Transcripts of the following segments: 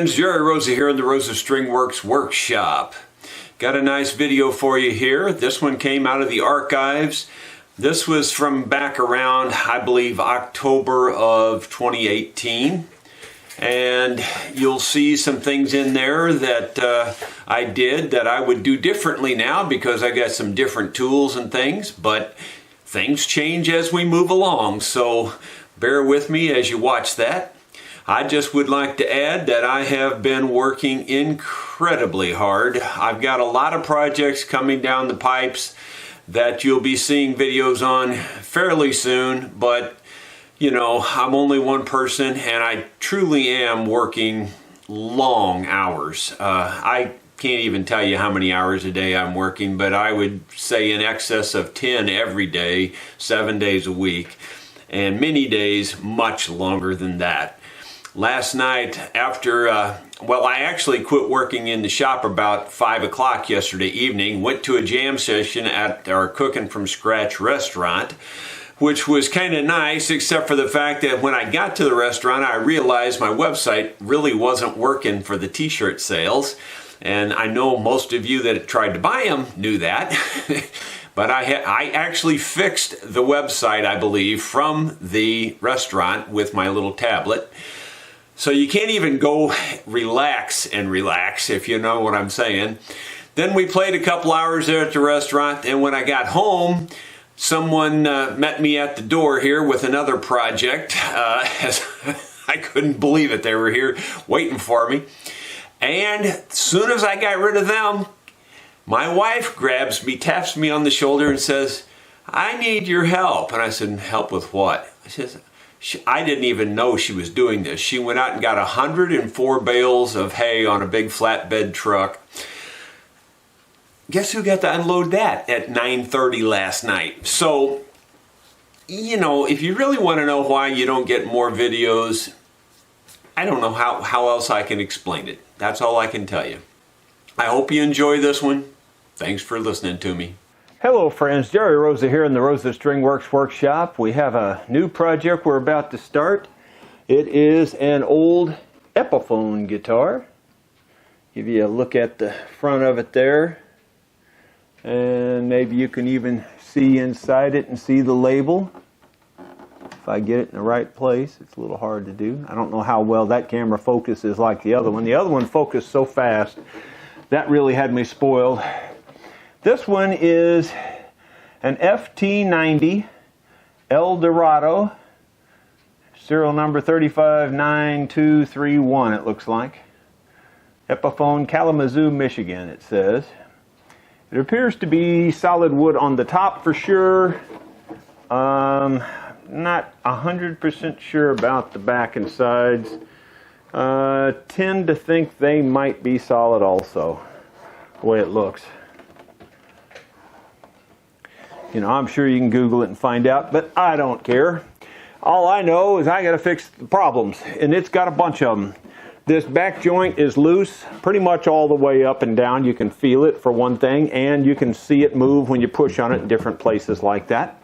friends, Jerry Rosa here in the Rosa String Works workshop. Got a nice video for you here. This one came out of the archives. This was from back around, I believe, October of 2018. And you'll see some things in there that I did that I would do differently now because I got some different tools and things, but things change as we move along, so bear with me as you watch that. I just would like to add that I have been working incredibly hard. I've got a lot of projects coming down the pipes that you'll be seeing videos on fairly soon, but you know, I'm only one person and I truly am working long hours. I can't even tell you how many hours a day I'm working, but I would say in excess of 10 every day, 7 days a week, and many days much longer than that. Last night after, well, I actually quit working in the shop about 5 o'clock yesterday evening, went to a jam session at our Cooking from Scratch restaurant, which was kind of nice, except for the fact that when I got to the restaurant, I realized my website really wasn't working for the t-shirt sales. And I know most of you that tried to buy them knew that. But I actually fixed the website, I believe, from the restaurant with my little tablet. So you can't even go relax, if you know what I'm saying. Then we played a couple hours there at the restaurant, and when I got home, someone met me at the door here with another project. I couldn't believe it. They were here waiting for me. And as soon as I got rid of them, my wife grabs me, taps me on the shoulder and says, "I need your help." And I said, "Help with what?" She says, I didn't even know she was doing this. She went out and got 104 bales of hay on a big flatbed truck. Guess who got to unload that at 9:30 last night? So, you know, if you really want to know why you don't get more videos, I don't know how else I can explain it. That's all I can tell you. I hope you enjoy this one. Thanks for listening to me. Hello friends, Jerry Rosa here in the Rosa String Works workshop. We have a new project we're about to start. It is an old Epiphone guitar. Give you a look at the front of it there. And maybe you can even see inside it and see the label. If I get it in the right place, it's a little hard to do. I don't know how well that camera focuses like the other one. The other one focused so fast, that really had me spoiled. This one is an FT90 El Dorado, serial number 359231 it looks like. Epiphone, Kalamazoo, Michigan it says. It appears to be solid wood on the top for sure. Not 100% sure about the back and sides. Tend to think they might be solid also, the way it looks. You know, I'm sure you can Google it and find out, but I don't care. All I know is I got to fix the problems, and it's got a bunch of them. This back joint is loose pretty much all the way up and down. You can feel it for one thing, and you can see it move when you push on it in different places like that.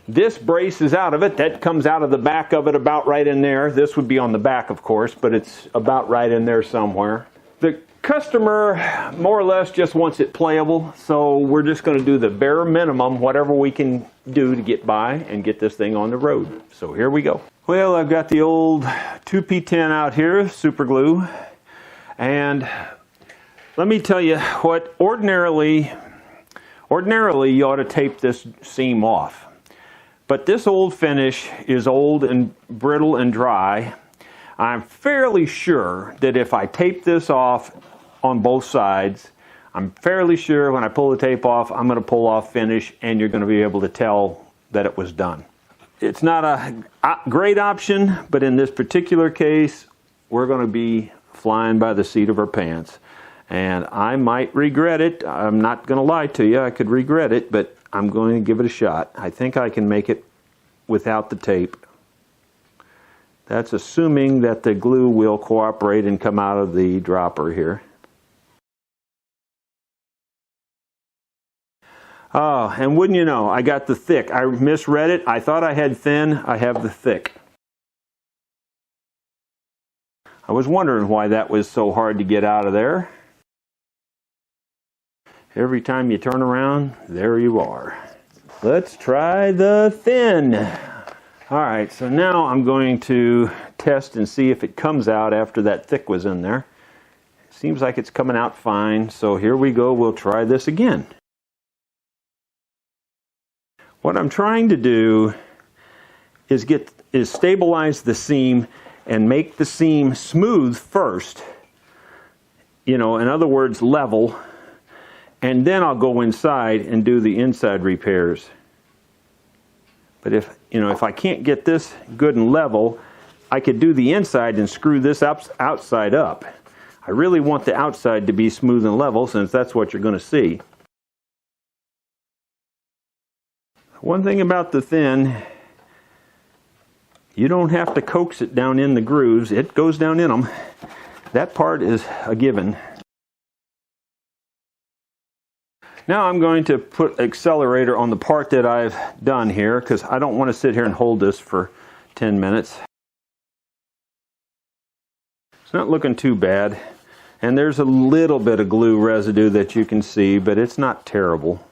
This brace is out of it. That comes out of the back of it about right in there. This would be on the back, of course, but it's about right in there somewhere. The customer more or less just wants it playable, so we're just going to do the bare minimum, whatever we can do to get by and get this thing on the road. So here we go. Well, I've got the old 2P10 out here, super glue, and let me tell you what, ordinarily you ought to tape this seam off. But this old finish is old and brittle and dry. I'm fairly sure that if I tape this off on both sides, I'm fairly sure when I pull the tape off, I'm going to pull off finish and you're going to be able to tell that it was done. It's not a great option, but in this particular case, we're going to be flying by the seat of our pants. And I might regret it. I'm not going to lie to you. I could regret it, but I'm going to give it a shot. I think I can make it without the tape. That's assuming that the glue will cooperate and come out of the dropper here. Oh, and wouldn't you know, I got the thick. I misread it. I thought I had thin. I have the thick. I was wondering why that was so hard to get out of there. Every time you turn around, there you are. Let's try the thin. All right, so now I'm going to test and see if it comes out after that thick was in there. Seems like it's coming out fine, so here we go. We'll try this again. What I'm trying to do is stabilize the seam and make the seam smooth first. You know, in other words, level. And then I'll go inside and do the inside repairs. But if I can't get this good and level, I could do the inside and screw this outside up. I really want the outside to be smooth and level, since that's what you're going to see. One thing about the thin, you don't have to coax it down in the grooves. It goes down in them. That part is a given. Now I'm going to put accelerator on the part that I've done here, because I don't want to sit here and hold this for 10 minutes. It's not looking too bad. And there's a little bit of glue residue that you can see, but it's not terrible.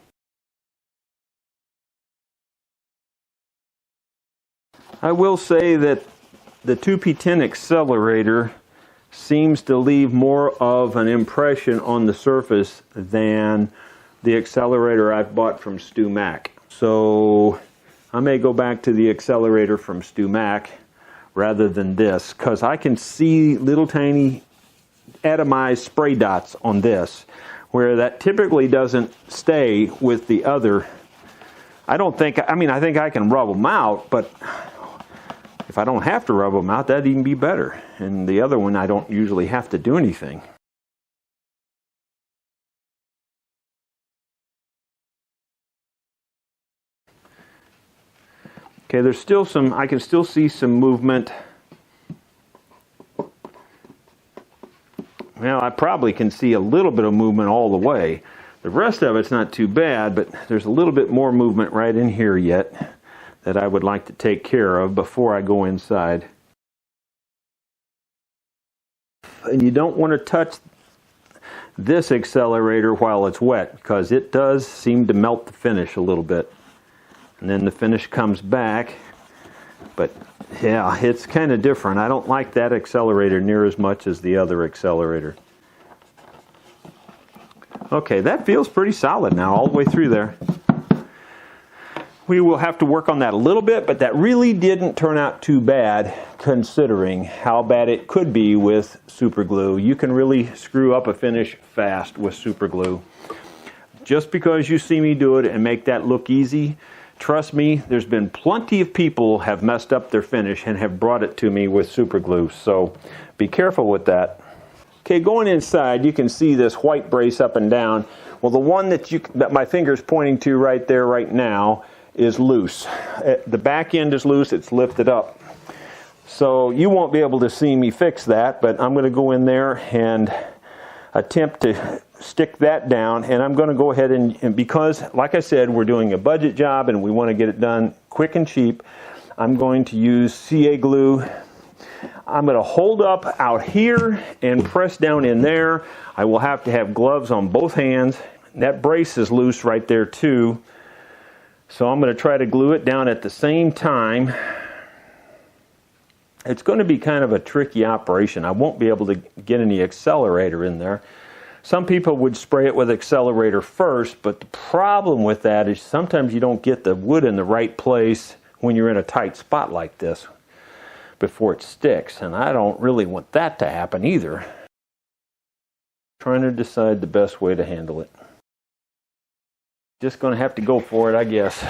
I will say that the 2P10 accelerator seems to leave more of an impression on the surface than the accelerator I've bought from Stu Mac. So I may go back to the accelerator from Stu Mac rather than this, because I can see little tiny atomized spray dots on this, where that typically doesn't stay with the other. I think I can rub them out, but if I don't have to rub them out, that'd even be better. And the other one, I don't usually have to do anything. Okay, there's still some, I can still see some movement. Well, I probably can see a little bit of movement all the way. The rest of it's not too bad, but there's a little bit more movement right in here yet that I would like to take care of before I go inside. And you don't want to touch this accelerator while it's wet, because it does seem to melt the finish a little bit. And then the finish comes back. But yeah, it's kind of different. I don't like that accelerator near as much as the other accelerator. Okay, that feels pretty solid now all the way through there. We will have to work on that a little bit, but that really didn't turn out too bad considering how bad it could be with super glue. You can really screw up a finish fast with super glue. Just because you see me do it and make that look easy, trust me, there's been plenty of people have messed up their finish and have brought it to me with super glue, so be careful with that. Okay, going inside, you can see this white brace up and down. Well, the one that my finger's pointing to right there right now is loose. The back end is loose, it's lifted up. So you won't be able to see me fix that, but I'm going to go in there and attempt to stick that down, and I'm going to go ahead and because, like I said, we're doing a budget job and we want to get it done quick and cheap, I'm going to use CA glue. I'm going to hold up out here and press down in there. I will have to have gloves on both hands. That brace is loose right there too. So I'm going to try to glue it down at the same time. It's going to be kind of a tricky operation. I won't be able to get any accelerator in there. Some people would spray it with accelerator first, but the problem with that is sometimes you don't get the wood in the right place when you're in a tight spot like this before it sticks, and I don't really want that to happen either. Trying to decide the best way to handle it. Just going to have to go for it, I guess.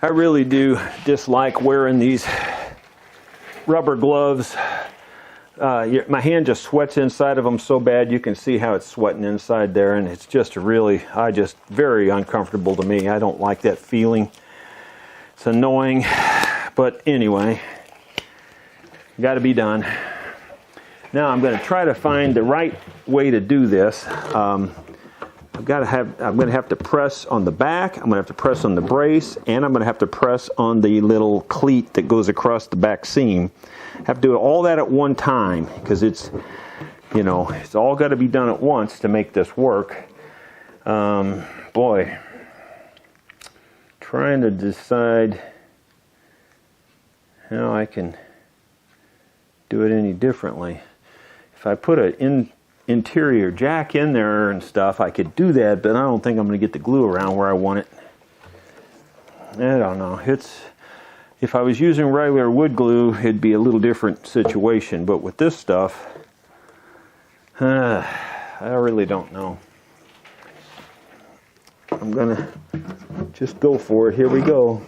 I really do dislike wearing these rubber gloves. My hand just sweats inside of them so bad. You can see how it's sweating inside there, and it's just really, very uncomfortable to me. I don't like that feeling. It's annoying, but anyway, got to be done. Now I'm going to try to find the right way to do this. I'm going to have to press on the back, I'm going to have to press on the brace, and I'm going to have to press on the little cleat that goes across the back seam. have to do all that at one time, because it's, you know, it's all got to be done at once to make this work. Boy, trying to decide how I can do it any differently. If I put an interior jack in there and stuff, I could do that, but I don't think I'm going to get the glue around where I want it. I don't know. If I was using regular wood glue, it'd be a little different situation, but with this stuff, I really don't know. I'm gonna just go for it. Here we go.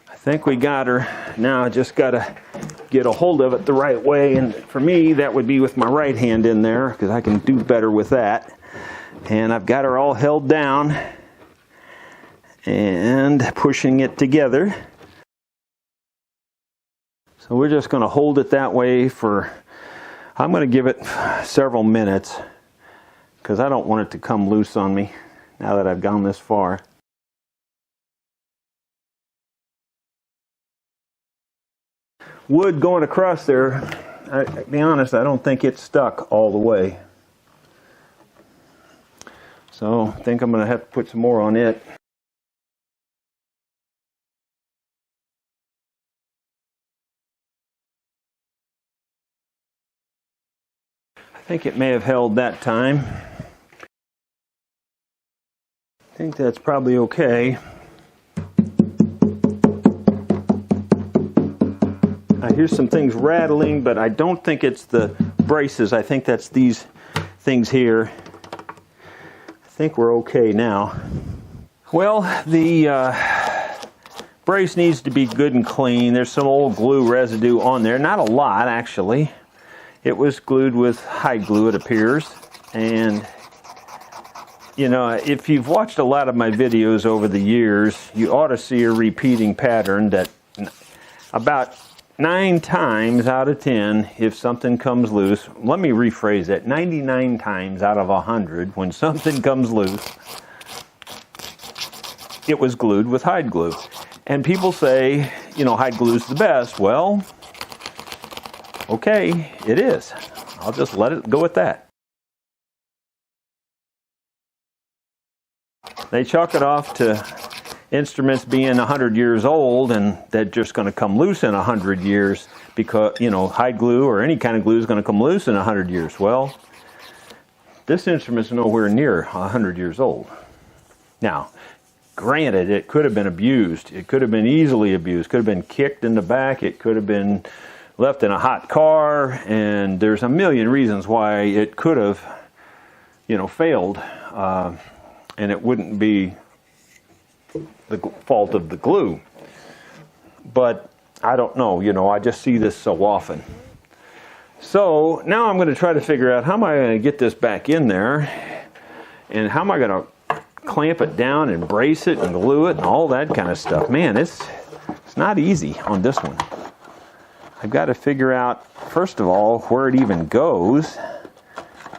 I think we got her. Now I just gotta get a hold of it the right way, and for me that would be with my right hand in there, because I can do better with that. And I've got her all held down and pushing it together. So we're just going to hold it that way for, I'm going to give it several minutes, because I don't want it to come loose on me now that I've gone this far. Wood going across there, to be honest, I don't think it's stuck all the way. So I think I'm going to have to put some more on it. I think it may have held that time. I think that's probably okay. I hear some things rattling, but I don't think it's the braces. I think that's these things here. I think we're okay now. Well, the brace needs to be good and clean. There's some old glue residue on there. Not a lot, actually. It was glued with hide glue, it appears. And, you know, if you've watched a lot of my videos over the years, you ought to see a repeating pattern that about 9 times out of 10, if something comes loose, let me rephrase that, 99 times out of 100, when something comes loose, it was glued with hide glue. And people say, you know, hide glue is the best. Well, okay, it is. I'll just let it go at that. They chalk it off to instruments being 100 years old, and they're just going to come loose in 100 years because, you know, hide glue or any kind of glue is going to come loose in 100 years. Well, this instrument's nowhere near 100 years old. Now, granted, it could have been abused. It could have been easily abused. Could have been kicked in the back. It could have been left in a hot car, and there's a million reasons why it could have, you know, failed, and it wouldn't be the fault of the glue. But I don't know, you know, I just see this so often. So now I'm going to try to figure out how am I going to get this back in there, and how am I going to clamp it down and brace it and glue it and all that kind of stuff. Man, it's not easy on this one. I've got to figure out, first of all, where it even goes.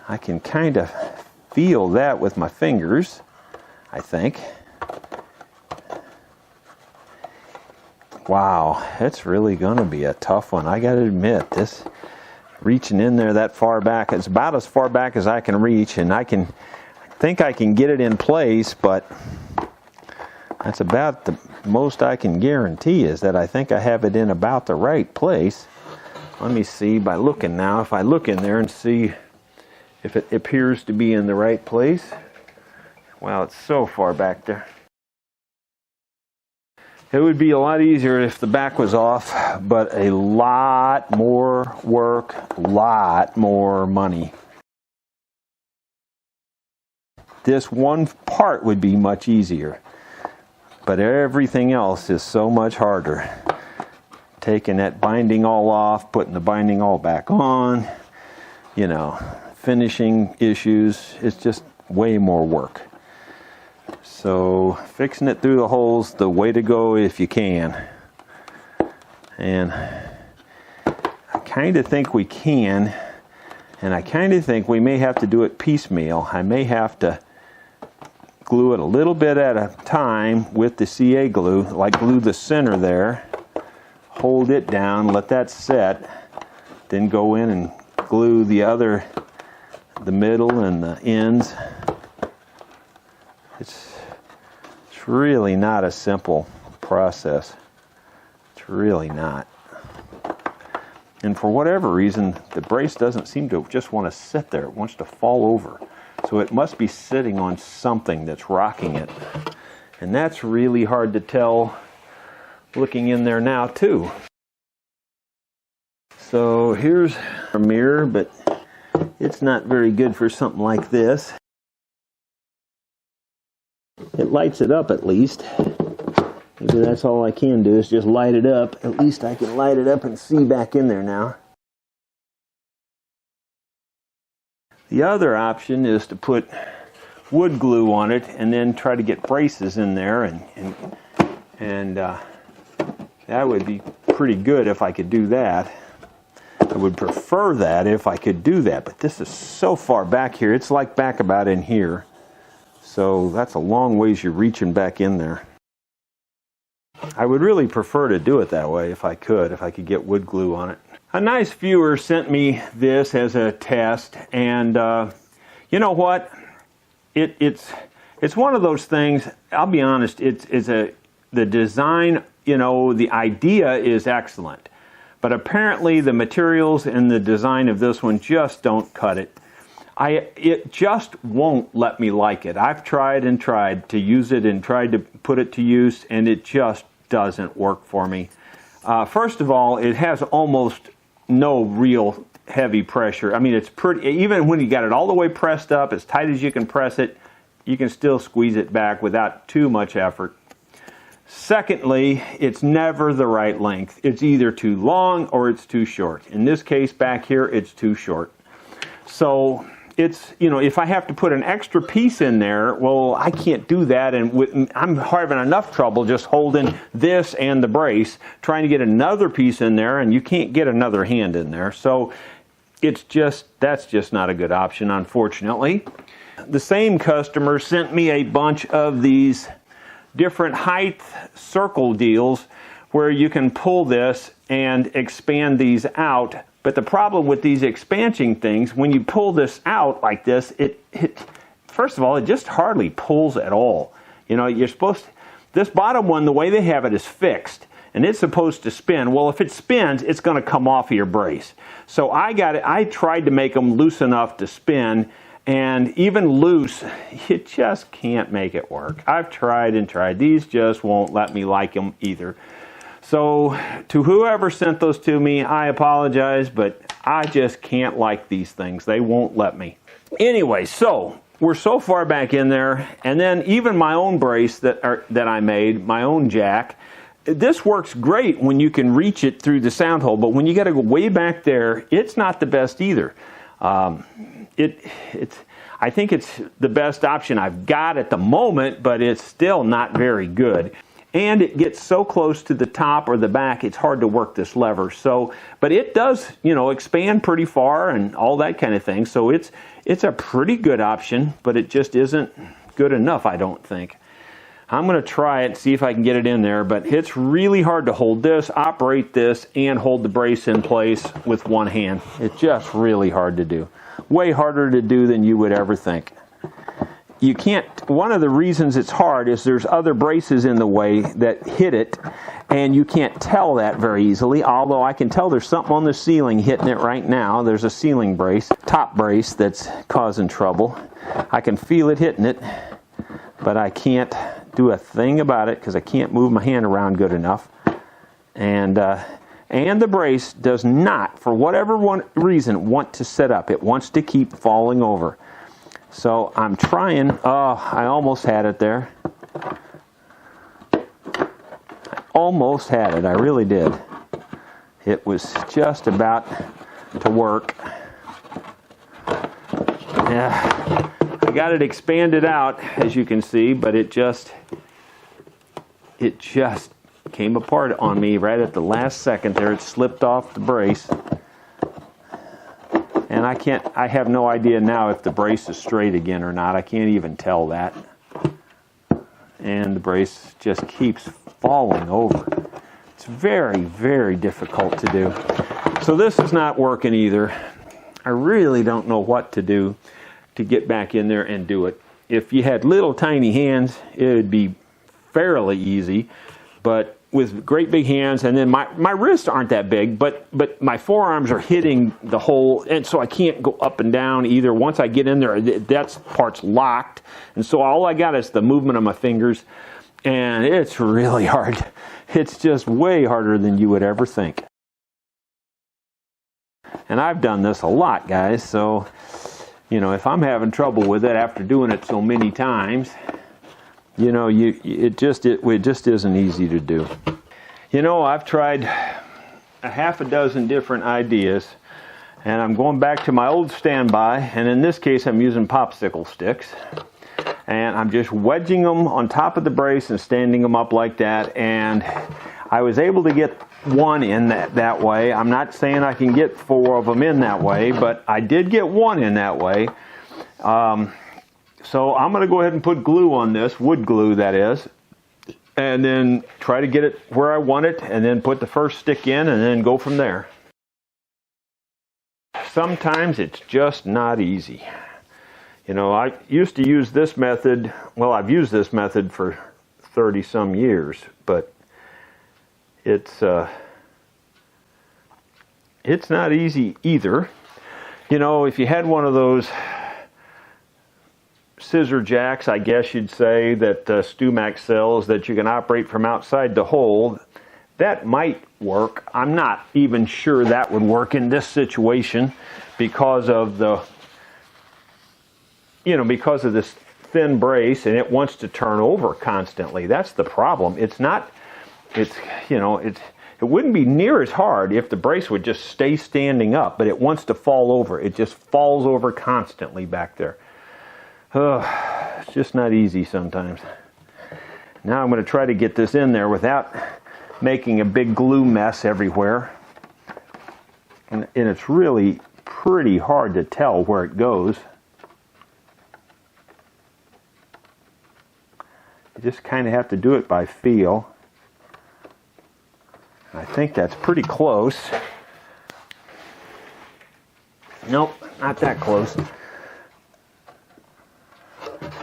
I can kind of feel that with my fingers, I think. Wow, it's really going to be a tough one. I got to admit, this reaching in there that far back, it's about as far back as I can reach, and I think I can get it in place, but that's about the most I can guarantee, is that I think I have it in about the right place. Let me see by looking now. If I look in there and see if it appears to be in the right place. Wow, it's so far back there. It would be a lot easier if the back was off, but a lot more work, a lot more money. This one part would be much easier, but everything else is so much harder. Taking that binding all off, putting the binding all back on, you know, finishing issues, it's just way more work. So fixing it through the holes, the way to go if you can. And I kind of think we can, and I kind of think we may have to do it piecemeal. I may have to glue it a little bit at a time with the CA glue, like glue the center there, hold it down, let that set, then go in and glue the middle and the ends. It's really not a simple process. It's really not. And for whatever reason, the brace doesn't seem to just want to sit there. It wants to fall over. So it must be sitting on something that's rocking it. And that's really hard to tell looking in there now too. So here's a mirror, but it's not very good for something like this. It lights it up at least. Maybe that's all I can do is just light it up. At least I can light it up and see back in there now. The other option is to put wood glue on it and then try to get braces in there, and that would be pretty good if I could do that. I would prefer that if I could do that, but this is so far back here. It's like back about in here. So that's a long ways you're reaching back in there. I would really prefer to do it that way if I could get wood glue on it. A nice viewer sent me this as a test, and you know what? It's one of those things. I'll be honest. The design, you know, the idea is excellent, but apparently the materials and the design of this one just don't cut it. It just won't let me like it. I've tried and tried to use it and tried to put it to use, and it just doesn't work for me. First of all, it has almost no real heavy pressure. I mean, it's pretty, even when you got it all the way pressed up, as tight as you can press it, you can still squeeze it back without too much effort. Secondly, it's never the right length. It's either too long or it's too short. In this case back here, it's too short. So it's, you know, if I have to put an extra piece in there, well, I can't do that, and I'm having enough trouble just holding this and the brace, trying to get another piece in there, and you can't get another hand in there. So that's just not a good option, unfortunately. The same customer sent me a bunch of these different height circle deals where you can pull this and expand these out. But the problem with these expansion things, when you pull this out like this, first of all, it just hardly pulls at all. You know, you're supposed to, this bottom one, the way they have it is fixed, and it's supposed to spin. Well, if it spins, it's going to come off of your brace. So I tried to make them loose enough to spin, and even loose, you just can't make it work. I've tried and tried. These just won't let me like them either. So to whoever sent those to me, I apologize, but I just can't like these things. They won't let me. Anyway, so we're so far back in there, and then even my own brace that I made, my own jack, this works great when you can reach it through the sound hole, but when you got to go way back there, it's not the best either. I think it's the best option I've got at the moment, but it's still not very good. And it gets so close to the top or the back, it's hard to work this lever. So, but it does, you know, expand pretty far and all that kind of thing. So it's a pretty good option, but it just isn't good enough, I don't think. I'm going to try it, see if I can get it in there, but it's really hard to hold this, operate this, and hold the brace in place with one hand. It's just really hard to do. Way harder to do than you would ever think. You can't, one of the reasons it's hard is there's other braces in the way that hit it, and you can't tell that very easily, although I can tell there's something on the ceiling hitting it right now. There's a ceiling brace, top brace, that's causing trouble. I can feel it hitting it, but I can't do a thing about it because I can't move my hand around good enough. And the brace does not, for whatever reason, want to set up. It wants to keep falling over. So I'm trying. Oh, I almost had it there. I almost had it. I really did. It was just about to work. Yeah, I got it expanded out, as you can see, but it just came apart on me right at the last second there. It slipped off the brace. And I have no idea now if the brace is straight again or not. I can't even tell that. And the brace just keeps falling over. It's very, very difficult to do. So this is not working either. I really don't know what to do to get back in there and do it. If you had little tiny hands, it would be fairly easy, but with great big hands, and then my wrists aren't that big, but my forearms are hitting the hole, and so I can't go up and down either. Once I get in there, that part's locked, and so all I got is the movement of my fingers, and it's really hard. It's just way harder than you would ever think. And I've done this a lot, guys, so you know, if I'm having trouble with it after doing it so many times, you know, it just isn't easy to do. You know, I've tried a half a dozen different ideas, and I'm going back to my old standby, and in this case I'm using popsicle sticks, and I'm just wedging them on top of the brace and standing them up like that, and I was able to get one in that way. I'm not saying I can get 4 of them in that way, but I did get one in that way. So I'm going to go ahead and put glue on this, wood glue that is, and then try to get it where I want it, and then put the first stick in and then go from there. Sometimes it's just not easy. You know, I used to use this method, well, I've used this method for 30 some years, but it's not easy either. You know, if you had one of those scissor jacks, I guess you'd say, that StewMac sells that you can operate from outside the hole, that might work. I'm not even sure that would work in this situation because of the, you know, because of this thin brace, and it wants to turn over constantly. That's the problem. It's not, it's, you know, it wouldn't be near as hard if the brace would just stay standing up, but it wants to fall over. It just falls over constantly back there. It's just not easy sometimes. Now I'm going to try to get this in there without making a big glue mess everywhere. And it's really pretty hard to tell where it goes. You just kind of have to do it by feel. I think that's pretty close. Nope, not that close.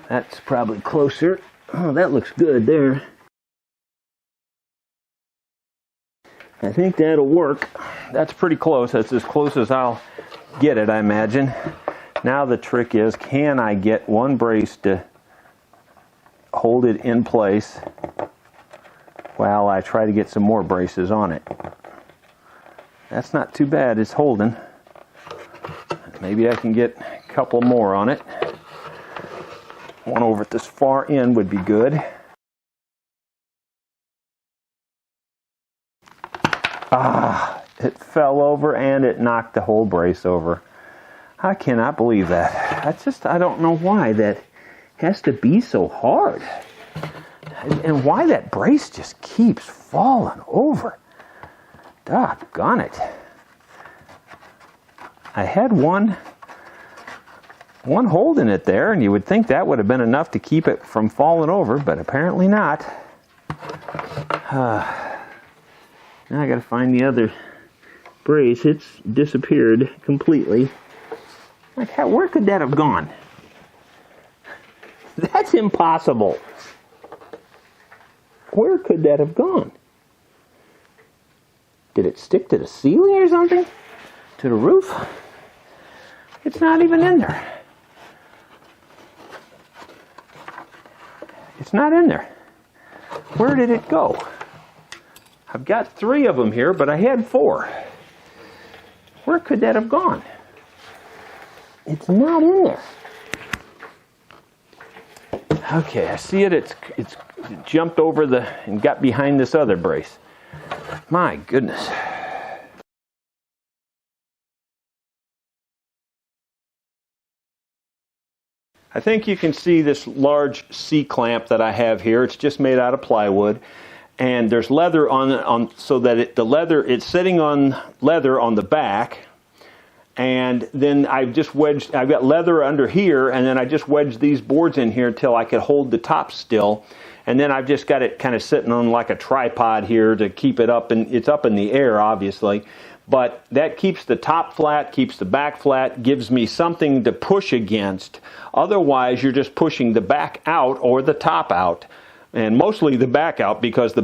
That's probably closer. Oh, that looks good there. I think that'll work. That's pretty close. That's as close as I'll get it, I imagine. Now the trick is, can I get one brace to hold it in place while I try to get some more braces on it? That's not too bad. It's holding. Maybe I can get a couple more on it. One over at this far end would be good. Ah, it fell over and it knocked the whole brace over. I cannot believe that. I don't know why that has to be so hard. And why that brace just keeps falling over. Doggone it. I had one holding it there, and you would think that would have been enough to keep it from falling over, but apparently not. Now I got to find the other brace. It's disappeared completely. Like, where could that have gone? That's impossible. Where could that have gone? Did it stick to the ceiling or something? To the roof? It's not even in there. It's not in there. Where did it go? I've got 3 of them here, but I had 4. Where could that have gone? It's not in there. Okay, I see it. It's jumped over and got behind this other brace. My goodness. I think you can see this large C-clamp that I have here. It's just made out of plywood, and there's leather on so that it's sitting on leather on the back, and then I've got leather under here, and then I just wedged these boards in here until I could hold the top still, and then I've just got it kind of sitting on like a tripod here to keep it up, and it's up in the air obviously, but that keeps the top flat, keeps the back flat, gives me something to push against. Otherwise you're just pushing the back out or the top out, and mostly the back out, because the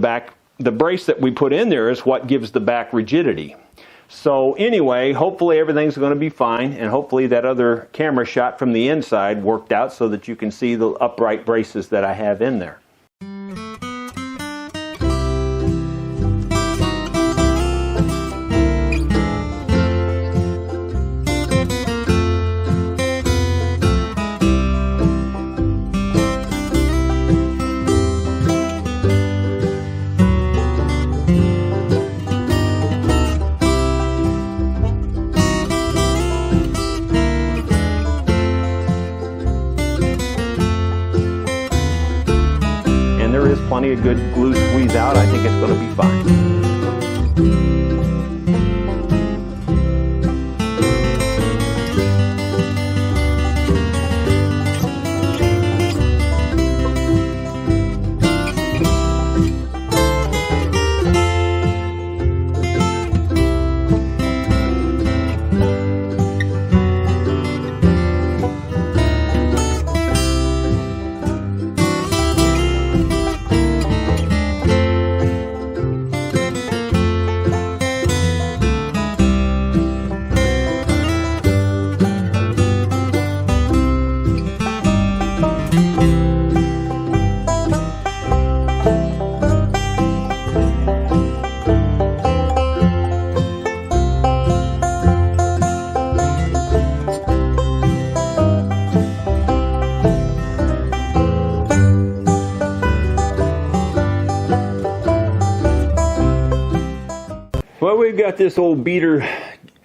brace that we put in there is what gives the back rigidity. So anyway, hopefully everything's going to be fine, and hopefully that other camera shot from the inside worked out so that you can see the upright braces that I have in there. There is plenty of good glue squeeze out. I think it's going to be fine. Well, we've got this old beater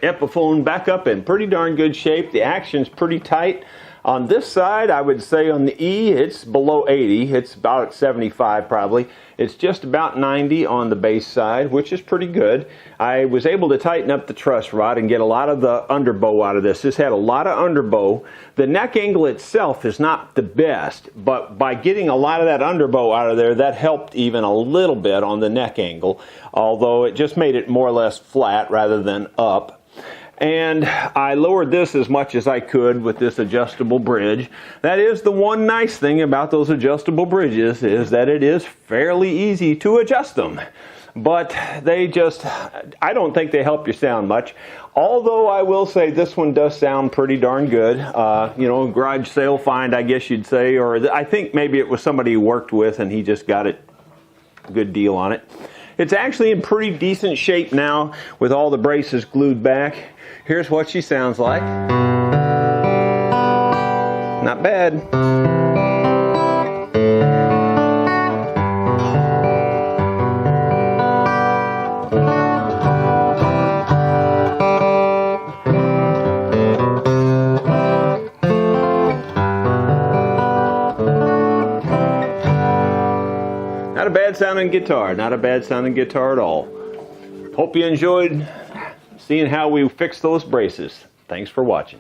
Epiphone back up in pretty darn good shape. The action's pretty tight. On this side, I would say on the E, it's below 80. It's about at 75 probably. It's just about 90 on the base side, which is pretty good. I was able to tighten up the truss rod and get a lot of the underbow out of this. This had a lot of underbow. The neck angle itself is not the best, but by getting a lot of that underbow out of there, that helped even a little bit on the neck angle, although it just made it more or less flat rather than up. And I lowered this as much as I could with this adjustable bridge. That is the one nice thing about those adjustable bridges, is that it is fairly easy to adjust them. But they just, I don't think they help you sound much. Although I will say this one does sound pretty darn good. You know, garage sale find, I guess you'd say, or I think maybe it was somebody he worked with and he just got it, a good deal on it. It's actually in pretty decent shape now with all the braces glued back. Here's what she sounds like. Not bad. Not a bad sounding guitar. Not a bad sounding guitar at all. Hope you enjoyed seeing how we fix those braces. Thanks for watching.